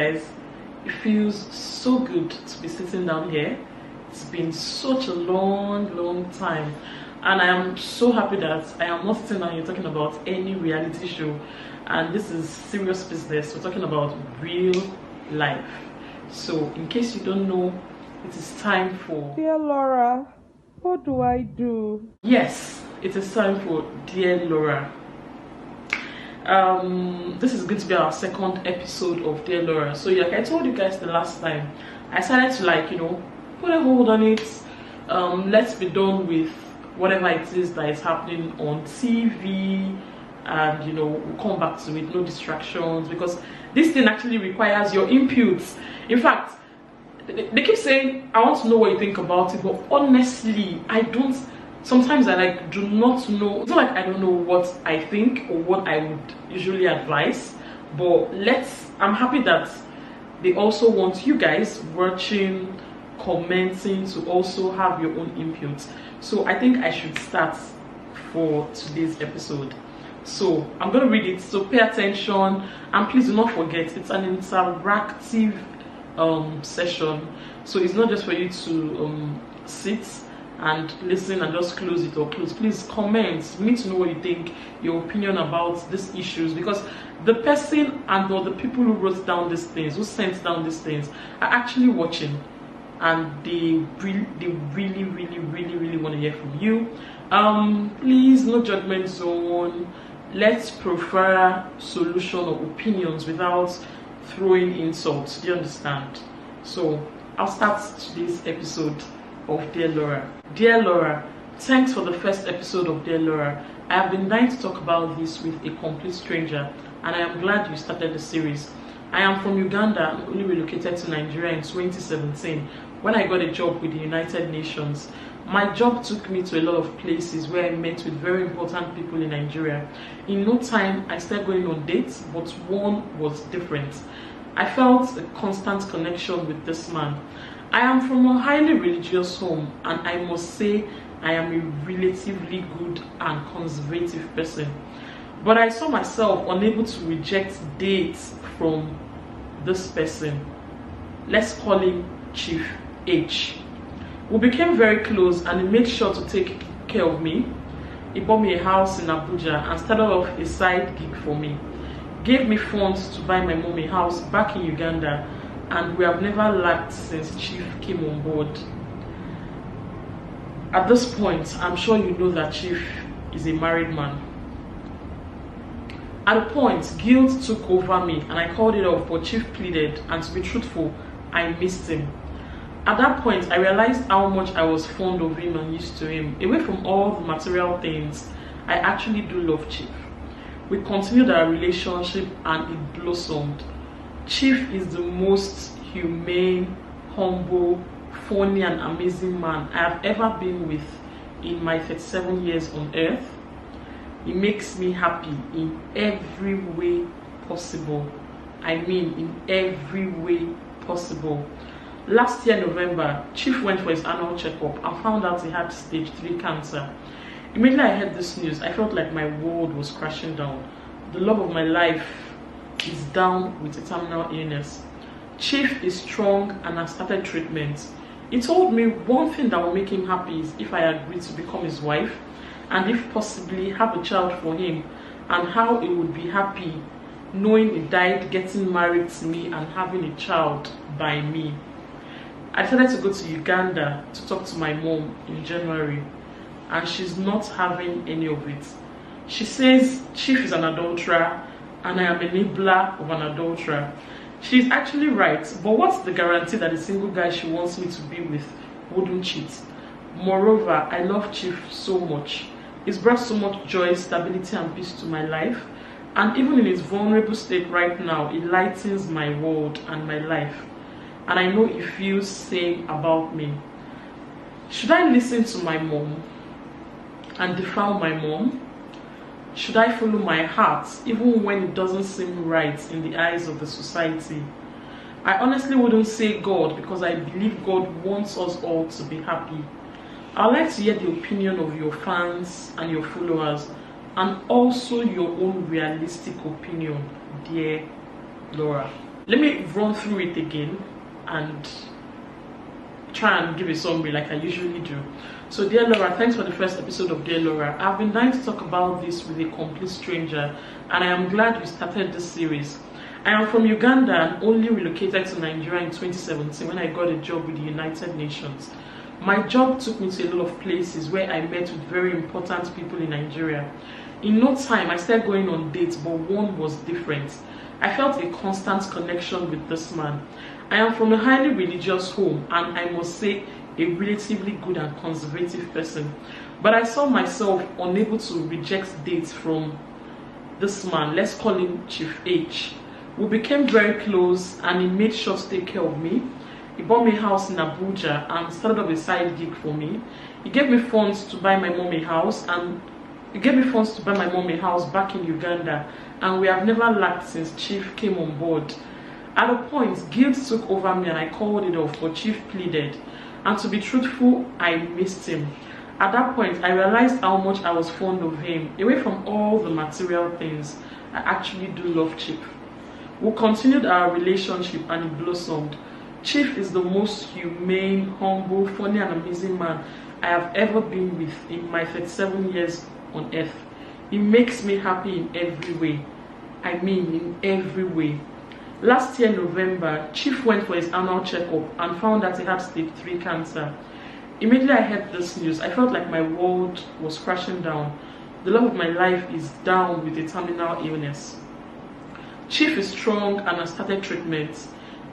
guys, it feels so good to be sitting down here. It's been such a long time, and I am so happy that I am not sitting down here talking about any reality show, and this is serious business. We're talking about real life. So in case you don't know, it is time for Dear Laura, what do I do? Yes, it is time for Dear Laura. This is going to be our second episode of Dear Laura. So like I told you guys the last time, I decided to put a hold on it. Let's be done with whatever it is that is happening on TV, and we'll come back to it. No distractions, because this thing actually requires your inputs. In fact, they keep saying I want to know what you think about it, but honestly I don't. Sometimes I do not know. It's not like I don't know what I think or what I would usually advise, but I'm happy that they also want you guys watching, commenting, to also have your own input. So I think I should start for today's episode. So I'm going to read it, so pay attention, and please do not forget it's an interactive session, so it's not just for you to sit and listen and just close it or close. Please comment. We need to know what you think, your opinion about these issues, because the person and or the people who wrote down these things, who sent down these things, are actually watching, and they really want to hear from you. Please, no judgment zone. Let's prefer solution or opinions without throwing insults. Do you understand? So I'll start today's episode of Dear Laura. Dear Laura, thanks for the first episode of Dear Laura. I have been dying to talk about this with a complete stranger, and I am glad you started the series. I am from Uganda and only relocated to Nigeria in 2017 when I got a job with the United Nations. My job took me to a lot of places where I met with very important people in Nigeria. In no time, I started going on dates, but one was different. I felt a constant connection with this man. I am from a highly religious home, and I must say I am a relatively good and conservative person. But I saw myself unable to reject dates from this person. Let's call him Chief H. We became very close, and he made sure to take care of me. He bought me a house in Abuja and started off a side gig for me. Gave me funds to buy my mom a house back in Uganda, and we have never lacked since Chief came on board. At this point, I'm sure you know that Chief is a married man. At a point, guilt took over me and I called it off, but Chief pleaded, and to be truthful, I missed him. At that point, I realized how much I was fond of him and used to him. Away from all the material things, I actually do love Chief. We continued our relationship and it blossomed. Chief is the most humane, humble, funny and amazing man I have ever been with in my 37 years on earth. He makes me happy in every way possible. I mean, in every way possible. Last year, November, Chief went for his annual checkup and found out he had stage 3 cancer. Immediately I heard this news, I felt like my world was crashing down. The love of my life is down with a terminal illness. Chief is strong and has started treatment. He told me one thing that will make him happy is if I agreed to become his wife, and if possibly have a child for him, and how he would be happy knowing he died getting married to me and having a child by me. I decided to go to Uganda to talk to my mom in January, and she's not having any of it. She says Chief is an adulterer and I am an enabler of an adulterer. She's actually right, but what's the guarantee that the single guy she wants me to be with wouldn't cheat? Moreover, I love Chief so much. He's brought so much joy, stability and peace to my life, and even in his vulnerable state right now, it lightens my world and my life. And I know he feels same about me. Should I listen to my mom and defile my mom? Should I follow my heart even when it doesn't seem right in the eyes of the society? I honestly wouldn't say God, because I believe God wants us all to be happy. I'd like to hear the opinion of your fans and your followers, and also your own realistic opinion, dear Laura. Let me run through it again and try and give a summary like I usually do. So, dear Laura, thanks for the first episode of Dear Laura. I've been dying to talk about this with a complete stranger, and I am glad you started this series. I am from Uganda and only relocated to Nigeria in 2017 when I got a job with the United Nations. My job took me to a lot of places where I met with very important people in Nigeria. In no time, I started going on dates, but one was different. I felt a constant connection with this man. I am from a highly religious home, and I must say a relatively good and conservative person. But I saw myself unable to reject dates from this man. Let's call him Chief H. We became very close, and he made sure to take care of me. He bought me a house in Abuja and started up a side gig for me. He gave me funds to buy my mom a house, back in Uganda, and we have never lacked since Chief came on board. At a point, guilt took over me and I called it off, but Chief pleaded. And to be truthful, I missed him. At that point, I realized how much I was fond of him. Away from all the material things, I actually do love Chief. We continued our relationship and it blossomed. Chief is the most humane, humble, funny and amazing man I have ever been with in my 37 years on earth. He makes me happy in every way. I mean, in every way. Last year, November, Chief went for his annual checkup and found that he had stage 3 cancer. Immediately I heard this news, I felt like my world was crashing down. The love of my life is down with a terminal illness. Chief is strong and has started treatment.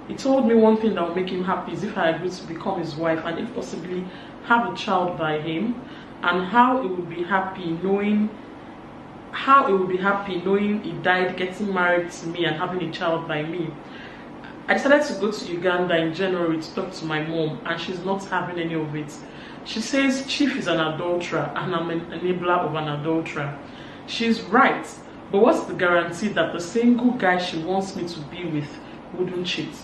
He told me one thing that would make him happy is if I agreed to become his wife and if possibly have a child by him, and how he would be happy knowing he died getting married to me and having a child by me. I decided to go to Uganda in January to talk to my mom, and she's not having any of it. She says Chief is an adulterer and I'm an enabler of an adulterer. She's right, but what's the guarantee that the single guy she wants me to be with wouldn't cheat?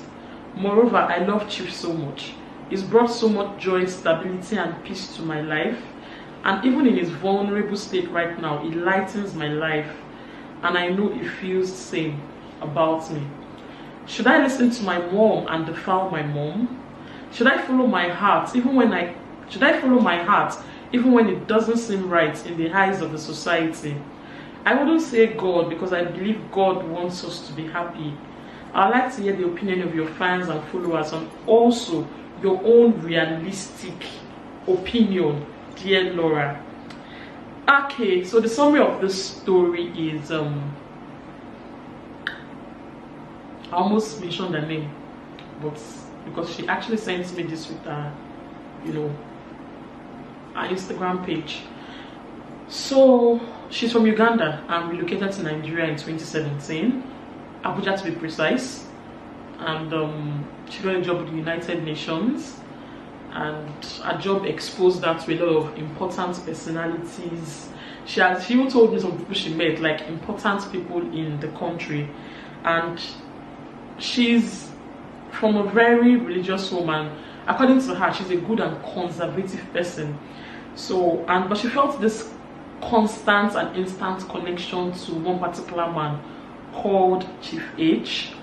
Moreover, I love Chief so much. He's brought so much joy, stability and peace to my life. And even in his vulnerable state right now, it lightens my life. And I know he feels the same about me. Should I listen to my mom and defile my mom? Should I follow my heart even when it doesn't seem right in the eyes of the society? I wouldn't say God because I believe God wants us to be happy. I'd like to hear the opinion of your fans and followers and also your own realistic opinion, dear Laura. Okay, so the summary of this story is I almost mentioned her name, but because she actually sent me this with her, her Instagram page. So she's from Uganda and relocated to Nigeria in 2017, Abuja to be precise, and she got a job with the United Nations, and her job exposed her to a lot of important personalities. She even told me some people she met, like important people in the country, and she's from a very religious woman. According to her, she's a good and conservative person. So, but she felt this constant and instant connection to one particular man called Chief H.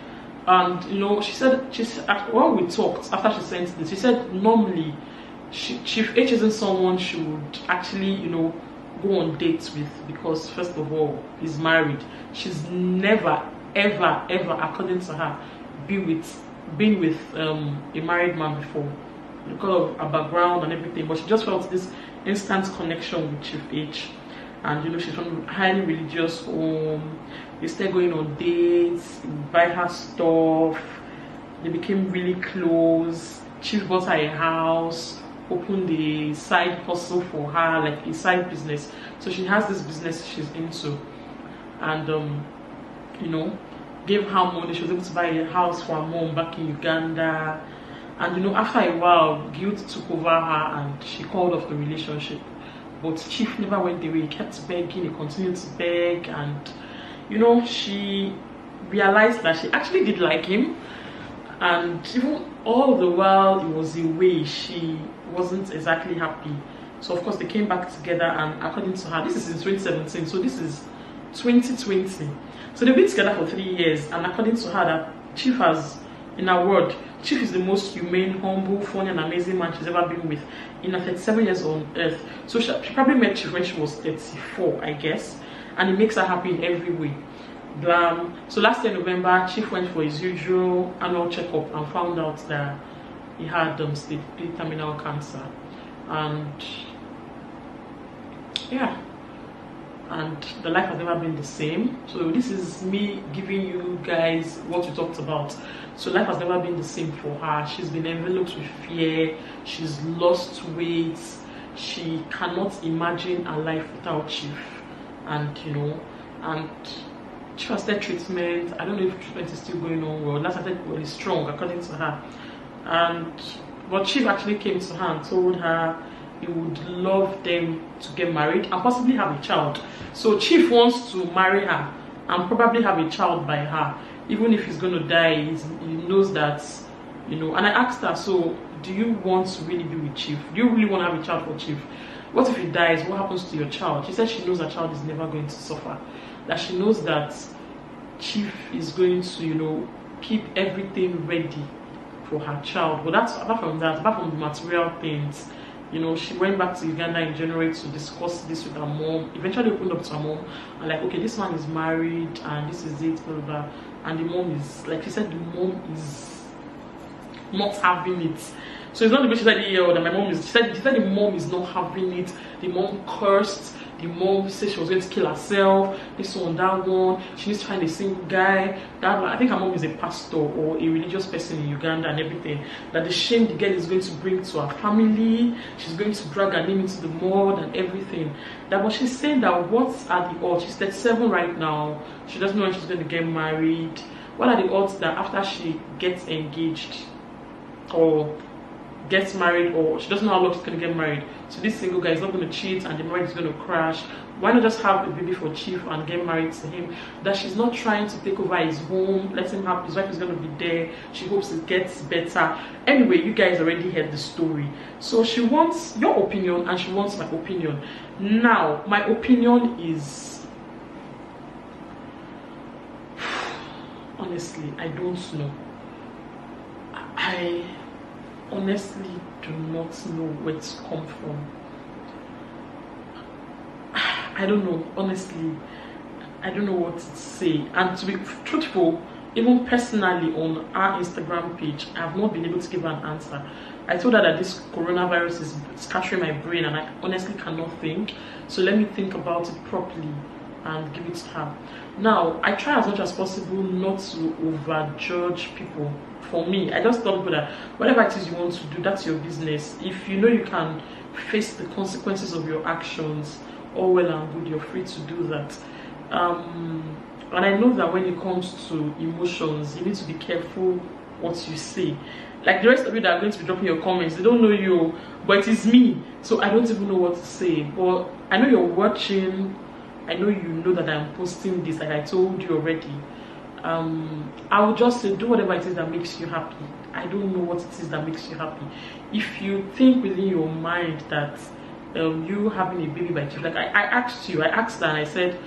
And she said when we talked after she sent this, she said normally Chief H isn't someone she would actually go on dates with, because first of all he's married. She's never ever according to her been with a married man before because of her background and everything, but she just felt this instant connection with Chief H. And she's from a highly religious home. They started going on dates, buy her stuff, they became really close. Chief bought her a house, opened a side hustle for her, like a side business. So she has this business she's into, and gave her money. She was able to buy a house for her mom back in Uganda. And after a while, guilt took over her and she called off the relationship. But Chief never went away. He kept begging, he continued to beg, and she realized that she actually did like him. And even all the while he was away, she wasn't exactly happy. So of course they came back together, and according to her, this is in 2017, so this is 2020. So they've been together for 3 years, and according to her, that Chief has, in a word, Chief is the most humane, humble, funny, and amazing man she's ever been with in her 37 years on earth. So she probably met Chief when she was 34, I guess, and it makes her happy in every way. Blam. So last year November, Chief went for his usual annual checkup and found out that he had stage 3 terminal cancer, and yeah, and the life has never been the same. So this is me giving you guys what we talked about. So life has never been the same for her. She's been enveloped with fear. She's lost weight. She cannot imagine a life without Chief, and and Chief has started treatment. I don't know if treatment is still going on well. Last I said, well, it's strong according to her. But Chief actually came to her and told her he would love them to get married and possibly have a child. So Chief wants to marry her and probably have a child by her. Even if he's going to die, he knows that, and I asked her, so do you want to really be with Chief? Do you really want to have a child for Chief? What if he dies? What happens to your child? She said she knows her child is never going to suffer. That she knows that Chief is going to, keep everything ready for her child. But that's apart from the material things. She went back to Uganda in January to discuss this with her mom. Eventually opened up to her mom and like, okay, this man is married and this is it, blah, blah, blah. And the mom is, like she said, the mom is not having it. So it's not the way she said that my mom is. She said the mom is not having it. The mom cursed. The mom said she was going to kill herself. This one, that one. She needs to find a single guy. That one. I think her mom is a pastor or a religious person in Uganda and everything. That the shame the girl is going to bring to her family. She's going to drag her name into the mud and everything. That, but she's saying that what are the odds? She's 37 right now. She doesn't know when she's going to get married. What are the odds that after she gets engaged or gets married, or she doesn't know how long she's going to get married, so this single guy is not going to cheat and the marriage is going to crash? Why not just have a baby for Chief and get married to him? That she's not trying to take over his home, let him have, his wife is going to be there, she hopes it gets better. Anyway, you guys already heard the story. So she wants your opinion and she wants my opinion. Now my opinion is, honestly, I don't know. I honestly do not know where to come from. I don't know, honestly. I don't know what to say. And to be truthful, even personally on our Instagram page, I have not been able to give her an answer. I told her that this coronavirus is scattering my brain and I honestly cannot think. So let me think about it properly and give it to her. Now, I try as much as possible not to overjudge people. For me, I just tell people that whatever it is you want to do, that's your business. If you know you can face the consequences of your actions, all well and good, you're free to do that. And I know that when it comes to emotions, you need to be careful what you say. Like the rest of you that are going to be dropping your comments, they don't know you, but it is me, so I don't even know what to say. But I know you're watching. I know you know that I'm posting this, like I told you already. I would just say do whatever it is that makes you happy. I don't know what it is that makes you happy. If you think within your mind that you having a baby by Chief, like I asked her and I said,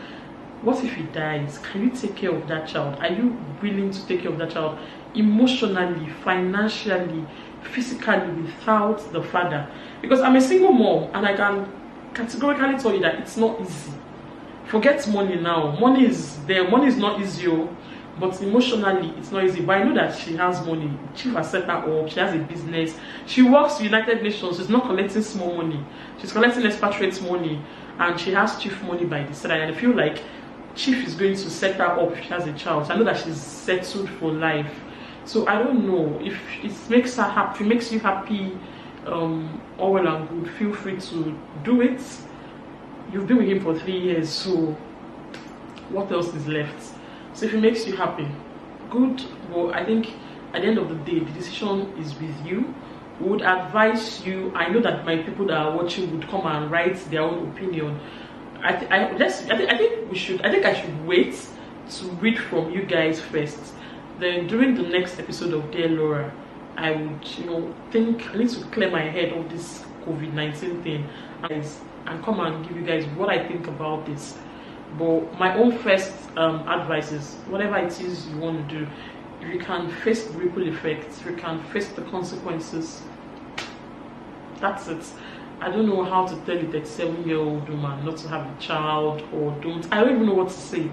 what if he dies? Can you take care of that child? Are you willing to take care of that child emotionally, financially, physically, without the father? Because I'm a single mom and I can categorically tell you that it's not easy. Forget money now. Money is there. Money is not easy, but emotionally it's not easy. But I know that she has money. Chief has set her up. She has a business. She works for United Nations. She's not collecting small money. She's collecting expatriates money, and she has Chief money by the side. And I feel like Chief is going to set her up if she has a child. So I know that she's settled for life. So I don't know if it makes her happy, makes you happy. All well and good. Feel free to do it. You've been with him for 3 years, so what else is left? So if it makes you happy, good. Well, I think at the end of the day, the decision is with you. We would advise you. I know that my people that are watching would come and write their own opinion. I think I should wait to read from you guys first. Then during the next episode of Dear Laura, I would, think I need to clear my head of this COVID-19 thing and come and give you guys what I think about this. But my own first advice is whatever it is you want to do, if you can face the ripple effects, if you can face the consequences, that's it. I don't know how to tell a 37-year-old woman not to have a child, or don't. I don't even know what to say.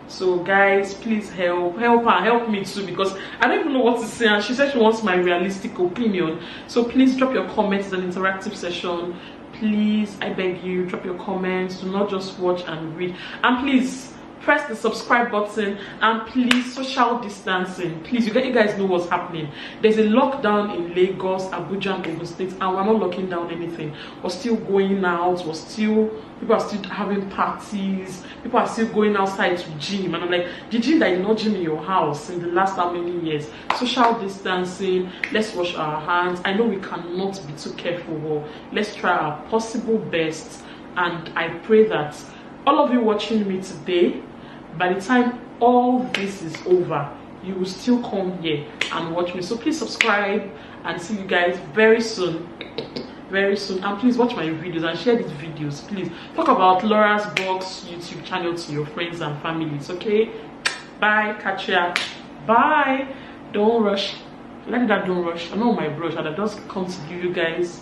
So guys, please help her, help me too, because I don't even know what to say, and she said she wants my realistic opinion. So please drop your comments. It's an interactive session. Please, I beg you, drop your comments. Do not just watch and read, and please press the subscribe button, and please, social distancing, please. You guys know what's happening. There's a lockdown in Lagos, Abuja, and Ogun State, and we're not locking down anything. We're still going out, people are still having parties, people are still going outside to gym, and I'm like, the gym that is not gym in your house in the last how many years? Social distancing, let's wash our hands. I know we cannot be too careful, but let's try our possible best, and I pray that all of you watching me today, by the time all this is over, you will still come here and watch me. So please subscribe, and see you guys very soon, and please watch my videos and share these videos. Please talk about Laurasboxx YouTube channel to your friends and families. Okay, bye, catch ya, bye. Don't rush. Like that, don't rush. I know my brush, and I just come to give you guys